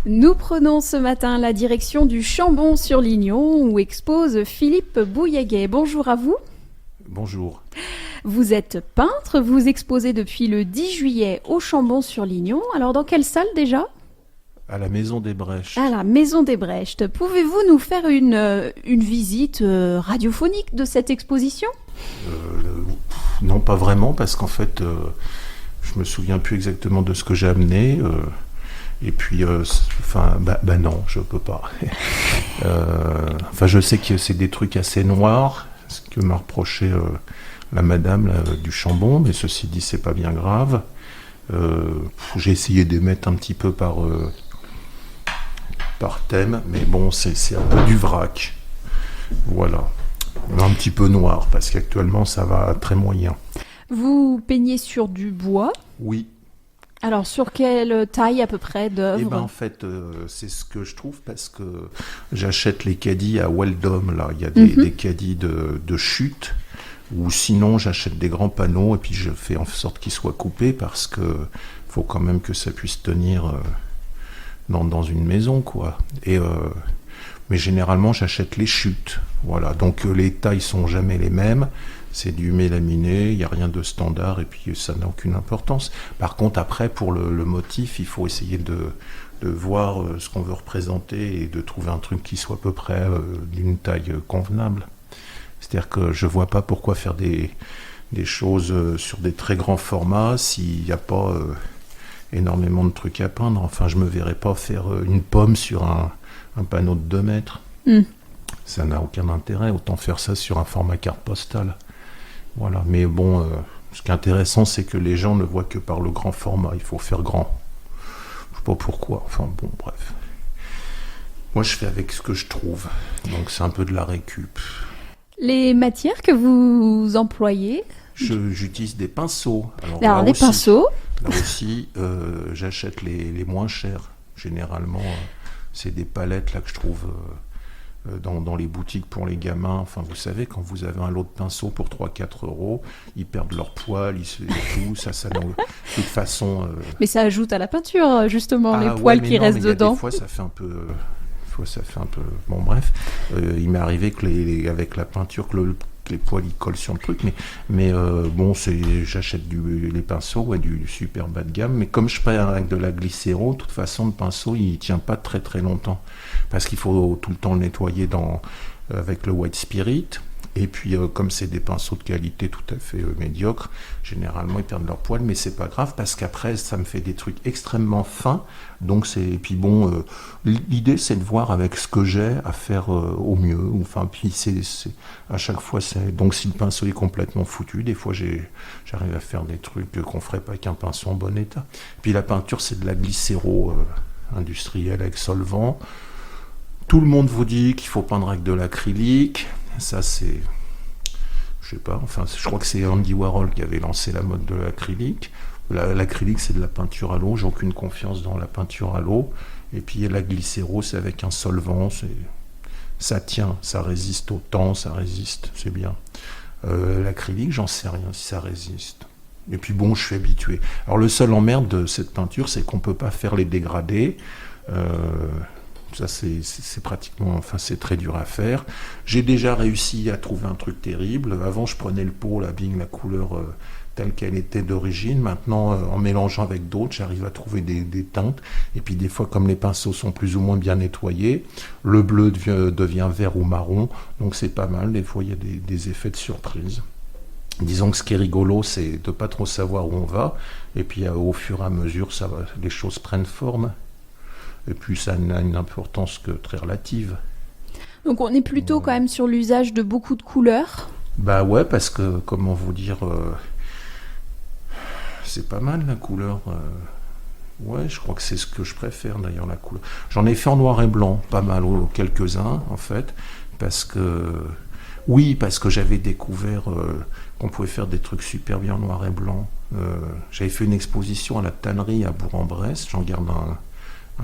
Nous prenons ce matin la direction du Chambon-sur-Lignon où expose Philippe Bouillaguet. Bonjour à vous. Bonjour. Vous êtes peintre, vous exposez depuis le 10 juillet au Chambon-sur-Lignon. Alors dans quelle salle déjà ? À la Maison des Brèches. À la Maison des Brèches. Pouvez-vous nous faire une visite radiophonique de cette exposition ? Non, pas vraiment, parce qu'en fait, je me souviens plus exactement de ce que j'ai amené. Et puis, non, je peux pas. Je sais que c'est des trucs assez noirs, ce que m'a reproché la madame là, du Chambon, mais ceci dit, c'est pas bien grave. J'ai essayé de mettre un petit peu par thème, mais bon, c'est un peu du vrac. Voilà. Un petit peu noir, parce qu'actuellement, ça va très moyen. Vous peignez sur du bois ? Oui. Alors, sur quelle taille à peu près d'œuvre ? En fait, c'est ce que je trouve, parce que j'achète les caddies à Weldom, là. Il y a des caddies de chute, ou sinon, j'achète des grands panneaux, et puis je fais en sorte qu'ils soient coupés, parce que faut quand même que ça puisse tenir dans une maison, quoi. Mais généralement, j'achète les chutes. Voilà. Donc, les tailles sont jamais les mêmes. C'est du mélaminé, il n'y a rien de standard, et puis ça n'a aucune importance. Par contre, après, pour le motif, il faut essayer de voir ce qu'on veut représenter et de trouver un truc qui soit à peu près d'une taille convenable. C'est-à-dire que je ne vois pas pourquoi faire des choses sur des très grands formats s'il n'y a pas énormément de trucs à peindre. Enfin, je ne me verrais pas faire une pomme sur un panneau de 2 mètres. Ça n'a aucun intérêt, autant faire ça sur un format carte postale. Voilà. Mais bon, ce qui est intéressant, c'est que les gens ne voient que par le grand format. Il faut faire grand. Je ne sais pas pourquoi. Enfin bon, bref. Moi, je fais avec ce que je trouve. Donc, c'est un peu de la récup. Les matières que vous employez ? J'utilise des pinceaux. Alors des pinceaux. Là aussi, j'achète les moins chers. Généralement, c'est des palettes là que je trouve dans les boutiques pour les gamins. Enfin, vous savez, quand vous avez un lot de pinceaux pour 3-4 euros, ils perdent leur poil, tout, ça de toute façon... Mais ça ajoute à la peinture, justement, les poils qui restent dedans. Des fois, ça fait un peu... Bon, bref. Il m'est arrivé que avec la peinture, que les poils ils collent sur le truc, mais j'achète les pinceaux, du super bas de gamme, mais comme je peins avec de la glycéro, de toute façon le pinceau il tient pas très très longtemps, parce qu'il faut tout le temps le nettoyer avec le white spirit, et puis comme c'est des pinceaux de qualité tout à fait médiocres, généralement ils perdent leur poil, mais c'est pas grave, parce qu'après ça me fait des trucs extrêmement fins, donc et puis bon, l'idée c'est de voir avec ce que j'ai à faire au mieux, enfin puis c'est à chaque fois donc si le pinceau est complètement foutu, des fois j'arrive à faire des trucs qu'on ferait pas avec un pinceau en bon état. Puis la peinture c'est de la glycéro industrielle avec solvant. Tout le monde vous dit qu'il faut peindre avec de l'acrylique. Ça, c'est... Je sais pas, enfin, je crois que c'est Andy Warhol qui avait lancé la mode de l'acrylique. L'acrylique, c'est de la peinture à l'eau. J'ai aucune confiance dans la peinture à l'eau. Et puis, la glycéro, c'est avec un solvant. Ça tient, ça résiste au temps, ça résiste, c'est bien. L'acrylique, j'en sais rien si ça résiste. Et puis, bon, je suis habitué. Alors, le seul emmerde de cette peinture, c'est qu'on peut pas faire les dégradés. Ça, c'est pratiquement, enfin, c'est très dur à faire. J'ai déjà réussi à trouver un truc terrible. Avant, je prenais le pot, la couleur telle qu'elle était d'origine. Maintenant, en mélangeant avec d'autres, j'arrive à trouver des teintes. Et puis, des fois, comme les pinceaux sont plus ou moins bien nettoyés, le bleu devient vert ou marron. Donc, c'est pas mal. Des fois, il y a des effets de surprise. Disons que ce qui est rigolo, c'est de pas trop savoir où on va. Et puis, au fur et à mesure, les choses prennent forme. Et puis ça n'a une importance que très relative. Donc on est plutôt quand même sur l'usage de beaucoup de couleurs. Bah ouais, parce que, comment vous dire, c'est pas mal la couleur. Ouais, je crois que c'est ce que je préfère d'ailleurs, la couleur. J'en ai fait en noir et blanc, pas mal, quelques-uns en fait, parce que j'avais découvert qu'on pouvait faire des trucs super bien en noir et blanc. J'avais fait une exposition à la tannerie à Bourg-en-Bresse, j'en garde un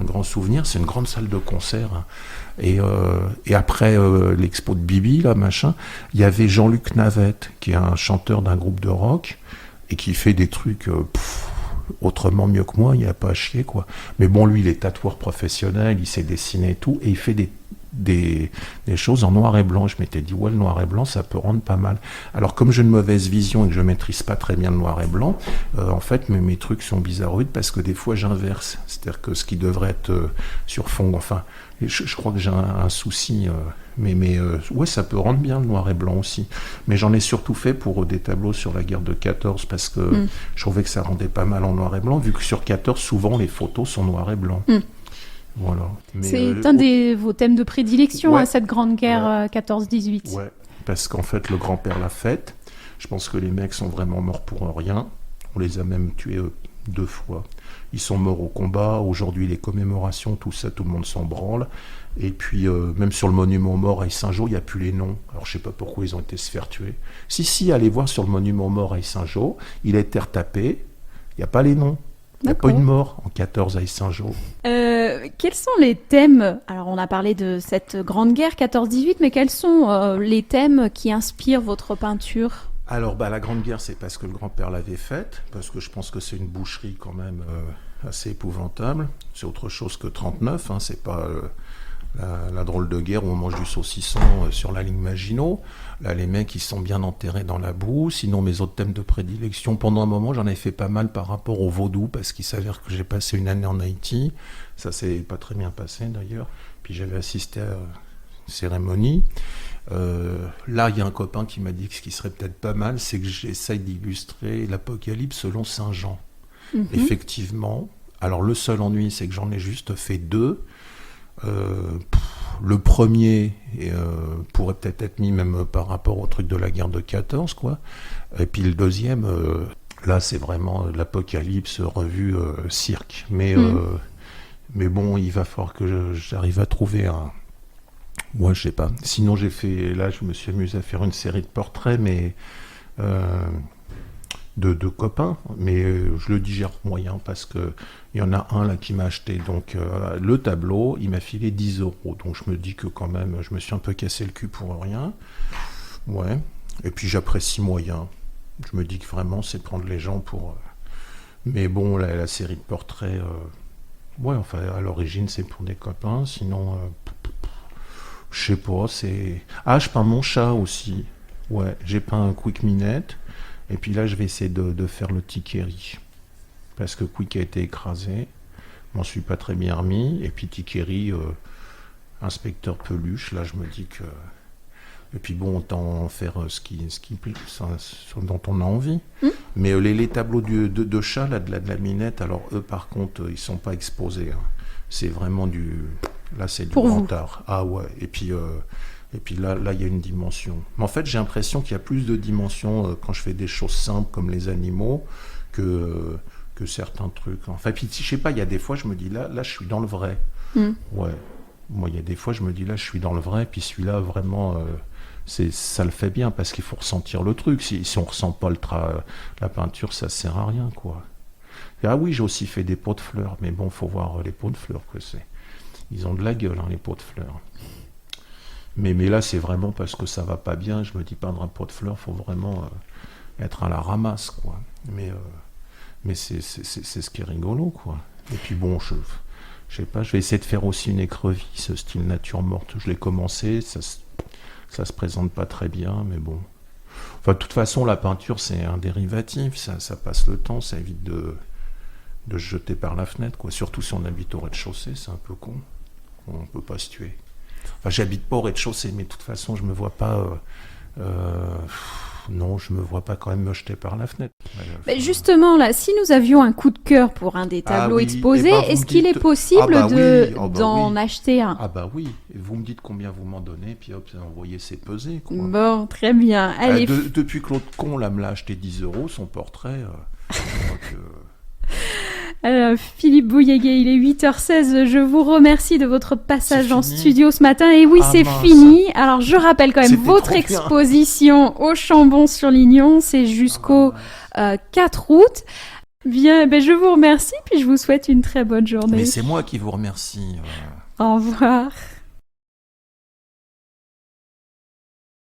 grand souvenir, c'est une grande salle de concert. Et après l'expo de Bibi, là, machin, il y avait Jean-Luc Navette, qui est un chanteur d'un groupe de rock, et qui fait des trucs autrement mieux que moi, il n'y a pas à chier, quoi. Mais bon, lui, il est tatoueur professionnel, il sait dessiner et tout, et il fait des choses en noir et blanc. Je m'étais dit, ouais, le noir et blanc, ça peut rendre pas mal. Alors, comme j'ai une mauvaise vision et que je maîtrise pas très bien le noir et blanc, en fait, mes trucs sont bizarroïdes parce que des fois, j'inverse. C'est-à-dire que ce qui devrait être sur fond, enfin, je crois que j'ai un souci, ouais, ça peut rendre bien le noir et blanc aussi. Mais j'en ai surtout fait pour des tableaux sur la guerre de 14 parce que je trouvais que ça rendait pas mal en noir et blanc, vu que sur 14, souvent, les photos sont noir et blanc. Voilà. Mais c'est un de vos thèmes de prédilection, ouais, cette grande guerre 14-18. Ouais, parce qu'en fait, le grand-père l'a faite. Je pense que les mecs sont vraiment morts pour rien. On les a même tués 2 fois. Ils sont morts au combat. Aujourd'hui, les commémorations, tout ça, tout le monde s'en branle. Et puis, même sur le monument aux morts à Saint-Jean, il n'y a plus les noms. Alors, je ne sais pas pourquoi ils ont été se faire tuer. Si, allez voir sur le monument aux morts à Saint-Jean, il a été retapé. Il n'y a pas les noms. Il n'y a pas une mort en 14 à Saint-Jean. Quels sont les thèmes? Alors, on a parlé de cette grande guerre 14-18, mais quels sont les thèmes qui inspirent votre peinture? Alors, la Grande Guerre, c'est parce que le grand-père l'avait faite, parce que je pense que c'est une boucherie quand même assez épouvantable. C'est autre chose que 39, hein, c'est pas la drôle de guerre où on mange du saucisson sur la ligne Maginot. Là, les mecs, ils sont bien enterrés dans la boue. Sinon, mes autres thèmes de prédilection, pendant un moment, j'en avais fait pas mal par rapport au vaudou, parce qu'il s'avère que j'ai passé une année en Haïti. Ça s'est pas très bien passé, d'ailleurs. Puis j'avais assisté à une cérémonie. Là, il y a un copain qui m'a dit que ce qui serait peut-être pas mal, c'est que j'essaye d'illustrer l'Apocalypse selon Saint Jean. Effectivement. Alors, le seul ennui, c'est que j'en ai juste fait 2. Le premier pourrait peut-être être mis même par rapport au truc de la guerre de 14, quoi. Et puis le deuxième, là, c'est vraiment l'Apocalypse revue cirque. Mais bon, il va falloir que j'arrive à trouver un... Moi, je sais pas. Sinon, là, je me suis amusé à faire une série de portraits, mais de copains, mais je le digère moyen parce que il y en a un là qui m'a acheté donc le tableau, il m'a filé 10 €, donc je me dis que quand même je me suis un peu cassé le cul pour rien. Ouais. Et puis j'apprécie moyen. Je me dis que vraiment c'est prendre les gens pour. Mais bon, la série de portraits, ouais, enfin à l'origine c'est pour des copains, sinon je sais pas, c'est. Ah, je peins mon chat aussi. Ouais, j'ai peint un Quick Minette. Et puis là, je vais essayer de faire le Tikeri. Parce que Quick a été écrasé. Je m'en suis pas très bien remis. Et puis Tikeri, inspecteur peluche, là, je me dis que... Et puis bon, autant faire ce dont on a envie. Mais les tableaux de chat, là, de la minette, alors eux, par contre, ils sont pas exposés. Hein. C'est vraiment du... Là, c'est du grand art. Ah ouais, et puis là, il y a une dimension. Mais en fait, j'ai l'impression qu'il y a plus de dimensions quand je fais des choses simples comme les animaux que certains trucs. Enfin, puis je sais pas, il y a des fois, je me dis là, je suis dans le vrai. Ouais. Moi, il y a des fois, je me dis là, je suis dans le vrai. Puis celui-là, vraiment, ça le fait bien parce qu'il faut ressentir le truc. Si on ressent pas la peinture, ça sert à rien, quoi. Et, ah oui, j'ai aussi fait des pots de fleurs, mais bon, faut voir les pots de fleurs que c'est. Ils ont de la gueule, hein, les pots de fleurs. Mais là, c'est vraiment parce que ça va pas bien. Je me dis, peindre un pot de fleurs, faut vraiment être à la ramasse, quoi. Mais c'est ce qui est rigolo, quoi. Et puis bon, je sais pas, je vais essayer de faire aussi une écrevisse, style nature morte. Je l'ai commencé, ça se présente pas très bien, mais bon. Enfin, de toute façon, la peinture, c'est un dérivatif. Ça passe le temps, ça évite de se jeter par la fenêtre, quoi. Surtout si on habite au rez-de-chaussée, c'est un peu con. On peut pas se tuer. Enfin, j'habite pas au rez-de-chaussée, mais de toute façon, je me vois pas. Non, je me vois pas quand même me jeter par la fenêtre. Mais justement, là, si nous avions un coup de cœur pour un des tableaux exposés, est-ce qu'il est possible d'en acheter un? Ah bah oui, et vous me dites combien vous m'en donnez, puis hop, vous voyez, c'est pesé, quoi. Bon, très bien. Allez. Depuis que l'autre con, là, me l'a acheté 10 €, son portrait... Alors, Philippe Bouilléguet, il est 8h16. Je vous remercie de votre passage en studio ce matin. Et oui, c'est fini. Alors, je rappelle quand même votre exposition au Chambon-sur-Lignon. C'est jusqu'au 4 août. Bien, je vous remercie, puis je vous souhaite une très bonne journée. Mais c'est moi qui vous remercie. Au revoir.